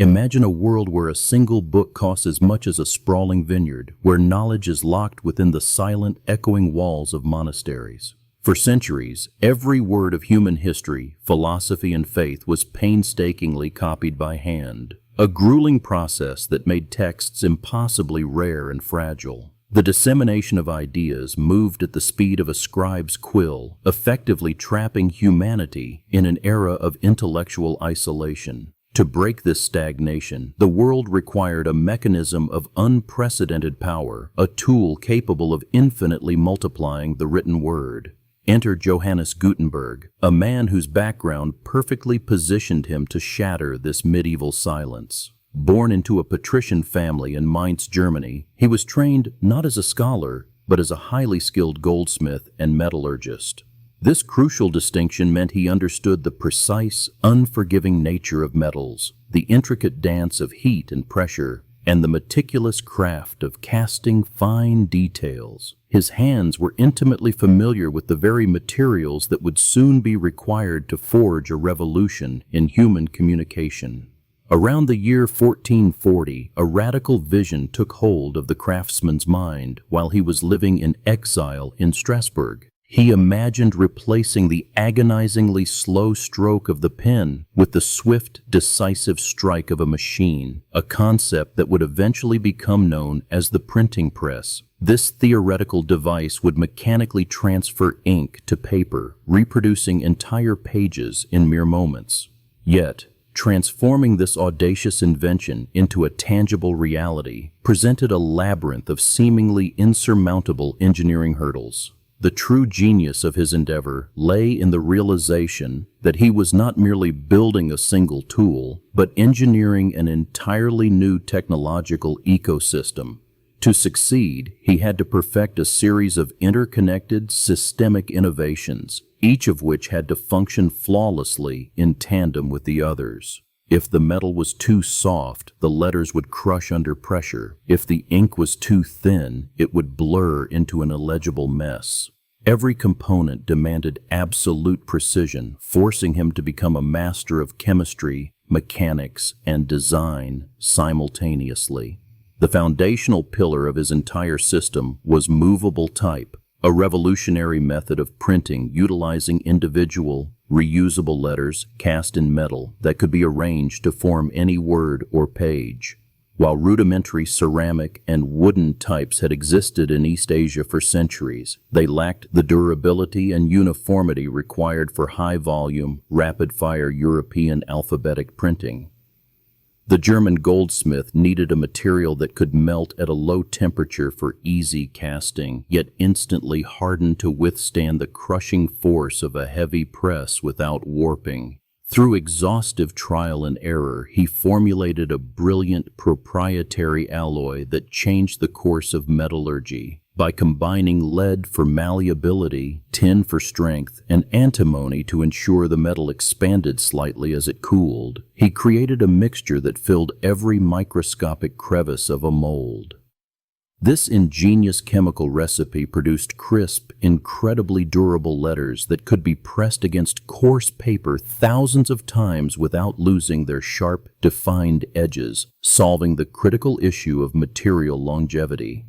Imagine a world where a single book costs as much as a sprawling vineyard, where knowledge is locked within the silent, echoing walls of monasteries. For centuries, every word of human history, philosophy, and faith was painstakingly copied by hand, a grueling process that made texts impossibly rare and fragile. The dissemination of ideas moved at the speed of a scribe's quill, effectively trapping humanity in an era of intellectual isolation. To break this stagnation, the world required a mechanism of unprecedented power, a tool capable of infinitely multiplying the written word. Enter Johannes Gutenberg, a man whose background perfectly positioned him to shatter this medieval silence. Born into a patrician family in Mainz, Germany, he was trained not as a scholar, but as a highly skilled goldsmith and metallurgist. This crucial distinction meant he understood the precise, unforgiving nature of metals, the intricate dance of heat and pressure, and the meticulous craft of casting fine details. His hands were intimately familiar with the very materials that would soon be required to forge a revolution in human communication. Around the year 1440, a radical vision took hold of the craftsman's mind while he was living in exile in Strasbourg. He imagined replacing the agonizingly slow stroke of the pen with the swift, decisive strike of a machine, a concept that would eventually become known as the printing press. This theoretical device would mechanically transfer ink to paper, reproducing entire pages in mere moments. Yet, transforming this audacious invention into a tangible reality presented a labyrinth of seemingly insurmountable engineering hurdles. The true genius of his endeavor lay in the realization that he was not merely building a single tool, but engineering an entirely new technological ecosystem. To succeed, he had to perfect a series of interconnected, systemic innovations, each of which had to function flawlessly in tandem with the others. If the metal was too soft, the letters would crush under pressure. If the ink was too thin, it would blur into an illegible mess. Every component demanded absolute precision, forcing him to become a master of chemistry, mechanics, and design simultaneously. The foundational pillar of his entire system was movable type, a revolutionary method of printing utilizing individual, reusable letters cast in metal that could be arranged to form any word or page. While rudimentary ceramic and wooden types had existed in East Asia for centuries, they lacked the durability and uniformity required for high-volume, rapid-fire European alphabetic printing. The German goldsmith needed a material that could melt at a low temperature for easy casting, yet instantly harden to withstand the crushing force of a heavy press without warping. Through exhaustive trial and error, he formulated a brilliant proprietary alloy that changed the course of metallurgy. By combining lead for malleability, tin for strength, and antimony to ensure the metal expanded slightly as it cooled, he created a mixture that filled every microscopic crevice of a mold. This ingenious chemical recipe produced crisp, incredibly durable letters that could be pressed against coarse paper thousands of times without losing their sharp, defined edges, solving the critical issue of material longevity.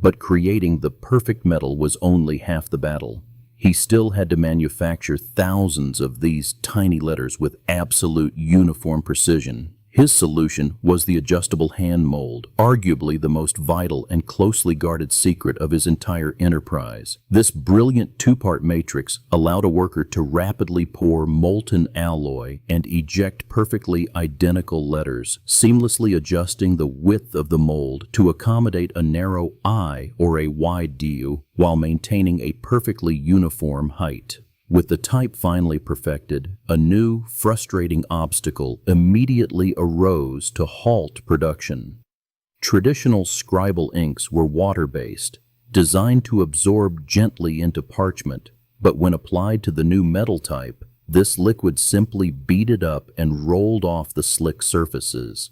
But creating the perfect metal was only half the battle. He still had to manufacture thousands of these tiny letters with absolute uniform precision. His solution was the adjustable hand mold, arguably the most vital and closely guarded secret of his entire enterprise. This brilliant two-part matrix allowed a worker to rapidly pour molten alloy and eject perfectly identical letters, seamlessly adjusting the width of the mold to accommodate a narrow I or a wide DU while maintaining a perfectly uniform height. With the type finally perfected, a new, frustrating obstacle immediately arose to halt production. Traditional scribal inks were water-based, designed to absorb gently into parchment, but when applied to the new metal type, this liquid simply beaded up and rolled off the slick surfaces.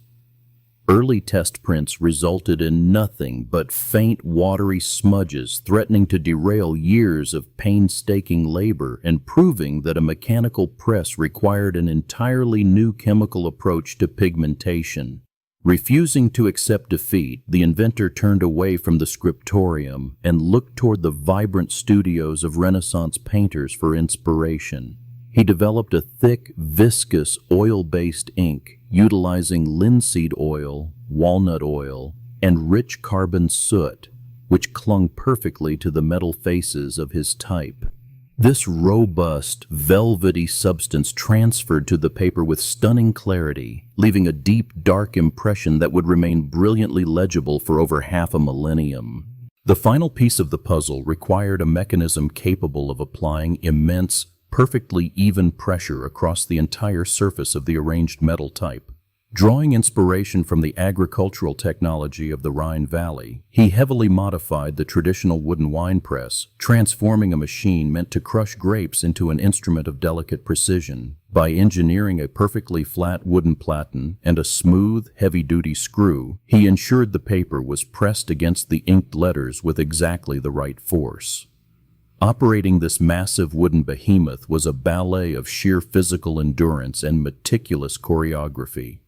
Early test prints resulted in nothing but faint, watery smudges threatening to derail years of painstaking labor and proving that a mechanical press required an entirely new chemical approach to pigmentation. Refusing to accept defeat, the inventor turned away from the scriptorium and looked toward the vibrant studios of Renaissance painters for inspiration. He developed a thick, viscous, oil-based ink utilizing linseed oil, walnut oil, and rich carbon soot, which clung perfectly to the metal faces of his type. This robust, velvety substance transferred to the paper with stunning clarity, leaving a deep, dark impression that would remain brilliantly legible for over half a millennium. The final piece of the puzzle required a mechanism capable of applying immense, perfectly even pressure across the entire surface of the arranged metal type. Drawing inspiration from the agricultural technology of the Rhine Valley, he heavily modified the traditional wooden wine press, transforming a machine meant to crush grapes into an instrument of delicate precision. By engineering a perfectly flat wooden platen and a smooth, heavy-duty screw, he ensured the paper was pressed against the inked letters with exactly the right force. Operating this massive wooden behemoth was a ballet of sheer physical endurance and meticulous choreography.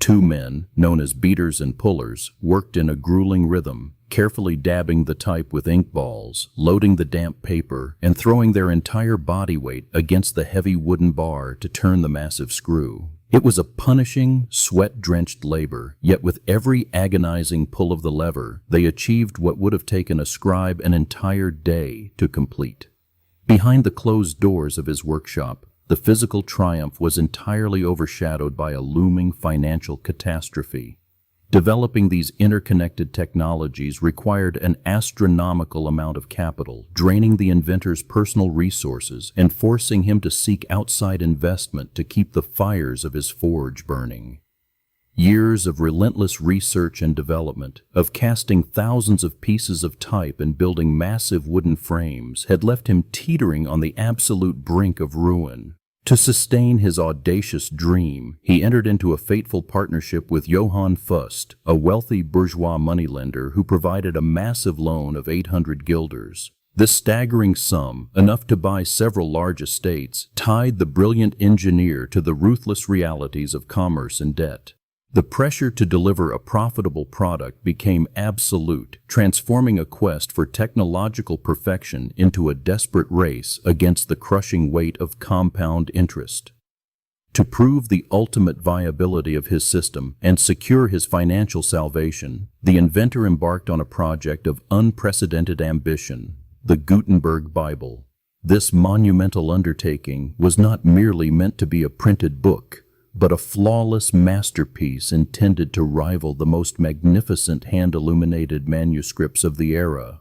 Two men, known as beaters and pullers, worked in a grueling rhythm, carefully dabbing the type with ink balls, loading the damp paper, and throwing their entire body weight against the heavy wooden bar to turn the massive screw. It was a punishing, sweat-drenched labor, yet with every agonizing pull of the lever, they achieved what would have taken a scribe an entire day to complete. Behind the closed doors of his workshop, the physical triumph was entirely overshadowed by a looming financial catastrophe. Developing these interconnected technologies required an astronomical amount of capital, draining the inventor's personal resources and forcing him to seek outside investment to keep the fires of his forge burning. Years of relentless research and development, of casting thousands of pieces of type and building massive wooden frames, had left him teetering on the absolute brink of ruin. To sustain his audacious dream, he entered into a fateful partnership with Johann Fust, a wealthy bourgeois moneylender who provided a massive loan of 800 guilders. This staggering sum, enough to buy several large estates, tied the brilliant engineer to the ruthless realities of commerce and debt. The pressure to deliver a profitable product became absolute, transforming a quest for technological perfection into a desperate race against the crushing weight of compound interest. To prove the ultimate viability of his system and secure his financial salvation, the inventor embarked on a project of unprecedented ambition, the Gutenberg Bible. This monumental undertaking was not merely meant to be a printed book, but a flawless masterpiece intended to rival the most magnificent hand-illuminated manuscripts of the era.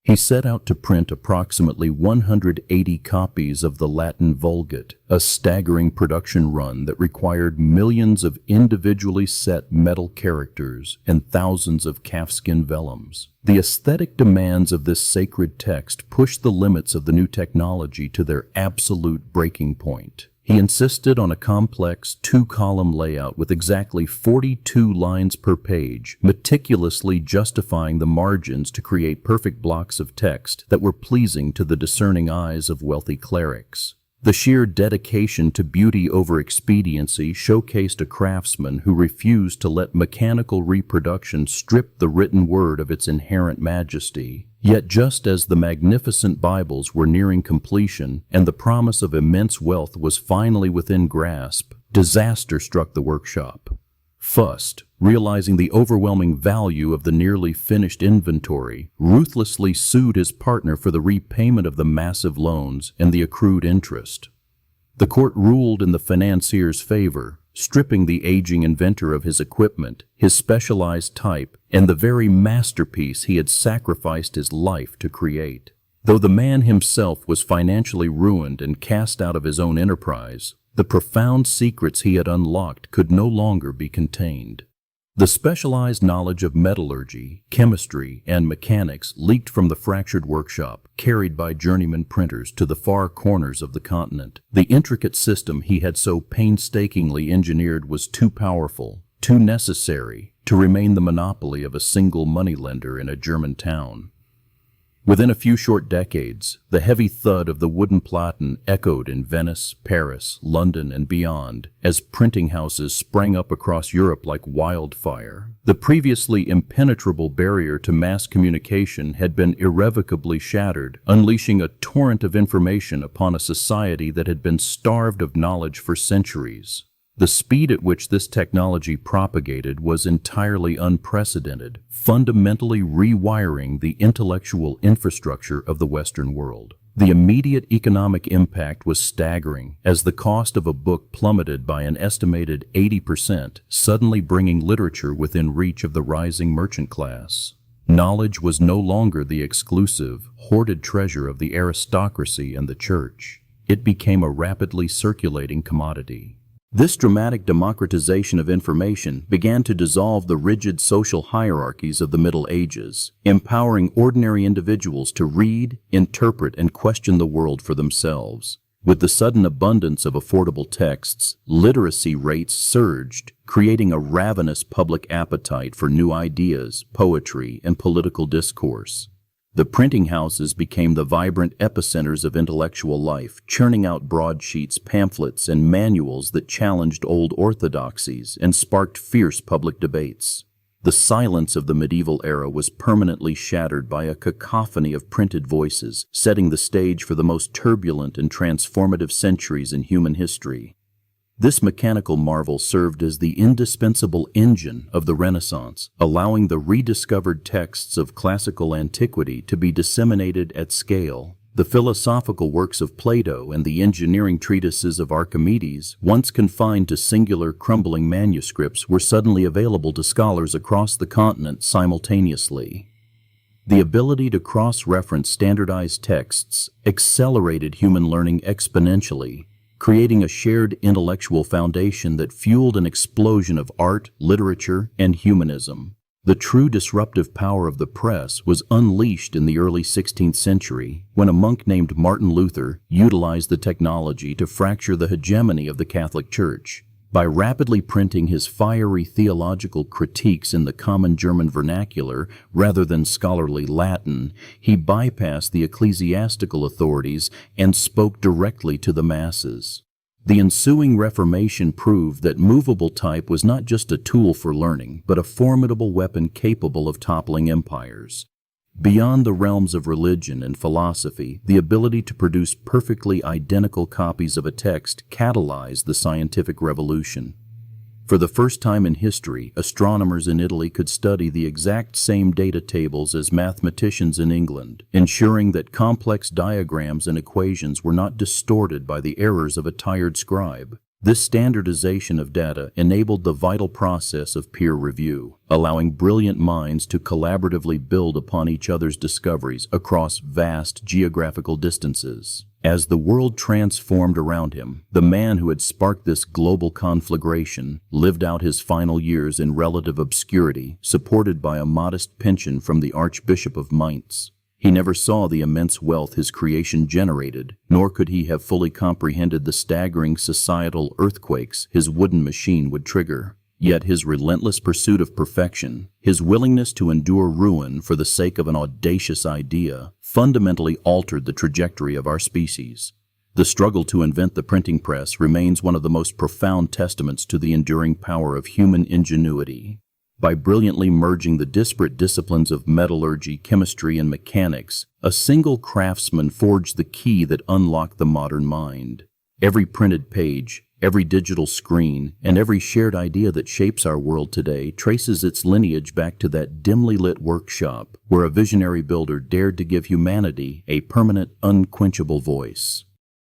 He set out to print approximately 180 copies of the Latin Vulgate, a staggering production run that required millions of individually set metal characters and thousands of calfskin vellums. The aesthetic demands of this sacred text pushed the limits of the new technology to their absolute breaking point. He insisted on a complex two-column layout with exactly 42 lines per page, meticulously justifying the margins to create perfect blocks of text that were pleasing to the discerning eyes of wealthy clerics. The sheer dedication to beauty over expediency showcased a craftsman who refused to let mechanical reproduction strip the written word of its inherent majesty. Yet just as the magnificent Bibles were nearing completion and the promise of immense wealth was finally within grasp, disaster struck the workshop. Fust, realizing the overwhelming value of the nearly finished inventory, ruthlessly sued his partner for the repayment of the massive loans and the accrued interest. The court ruled in the financier's favor, stripping the aging inventor of his equipment, his specialized type, and the very masterpiece he had sacrificed his life to create. Though the man himself was financially ruined and cast out of his own enterprise, the profound secrets he had unlocked could no longer be contained. The specialized knowledge of metallurgy, chemistry, and mechanics leaked from the fractured workshop, carried by journeyman printers to the far corners of the continent. The intricate system he had so painstakingly engineered was too powerful, too necessary to remain the monopoly of a single moneylender in a German town. Within a few short decades, the heavy thud of the wooden platen echoed in Venice, Paris, London, and beyond as printing houses sprang up across Europe like wildfire. The previously impenetrable barrier to mass communication had been irrevocably shattered, unleashing a torrent of information upon a society that had been starved of knowledge for centuries. The speed at which this technology propagated was entirely unprecedented, fundamentally rewiring the intellectual infrastructure of the Western world. The immediate economic impact was staggering, as the cost of a book plummeted by an estimated 80%, suddenly bringing literature within reach of the rising merchant class. Knowledge was no longer the exclusive, hoarded treasure of the aristocracy and the church. It became a rapidly circulating commodity. This dramatic democratization of information began to dissolve the rigid social hierarchies of the Middle Ages, empowering ordinary individuals to read, interpret, and question the world for themselves. With the sudden abundance of affordable texts, literacy rates surged, creating a ravenous public appetite for new ideas, poetry, and political discourse. The printing houses became the vibrant epicenters of intellectual life, churning out broadsheets, pamphlets, and manuals that challenged old orthodoxies and sparked fierce public debates. The silence of the medieval era was permanently shattered by a cacophony of printed voices, setting the stage for the most turbulent and transformative centuries in human history. This mechanical marvel served as the indispensable engine of the Renaissance, allowing the rediscovered texts of classical antiquity to be disseminated at scale. The philosophical works of Plato and the engineering treatises of Archimedes, once confined to singular crumbling manuscripts, were suddenly available to scholars across the continent simultaneously. The ability to cross-reference standardized texts accelerated human learning exponentially, creating a shared intellectual foundation that fueled an explosion of art, literature, and humanism. The true disruptive power of the press was unleashed in the early 16th century when a monk named Martin Luther utilized the technology to fracture the hegemony of the Catholic Church. By rapidly printing his fiery theological critiques in the common German vernacular rather than scholarly Latin, he bypassed the ecclesiastical authorities and spoke directly to the masses. The ensuing Reformation proved that movable type was not just a tool for learning, but a formidable weapon capable of toppling empires. Beyond the realms of religion and philosophy, the ability to produce perfectly identical copies of a text catalyzed the scientific revolution. For the first time in history, astronomers in Italy could study the exact same data tables as mathematicians in England, ensuring that complex diagrams and equations were not distorted by the errors of a tired scribe. This standardization of data enabled the vital process of peer review, allowing brilliant minds to collaboratively build upon each other's discoveries across vast geographical distances. As the world transformed around him, the man who had sparked this global conflagration lived out his final years in relative obscurity, supported by a modest pension from the Archbishop of Mainz. He never saw the immense wealth his creation generated, nor could he have fully comprehended the staggering societal earthquakes his wooden machine would trigger. Yet his relentless pursuit of perfection, his willingness to endure ruin for the sake of an audacious idea, fundamentally altered the trajectory of our species. The struggle to invent the printing press remains one of the most profound testaments to the enduring power of human ingenuity. By brilliantly merging the disparate disciplines of metallurgy, chemistry, and mechanics, a single craftsman forged the key that unlocked the modern mind. Every printed page, every digital screen, and every shared idea that shapes our world today traces its lineage back to that dimly lit workshop where a visionary builder dared to give humanity a permanent, unquenchable voice.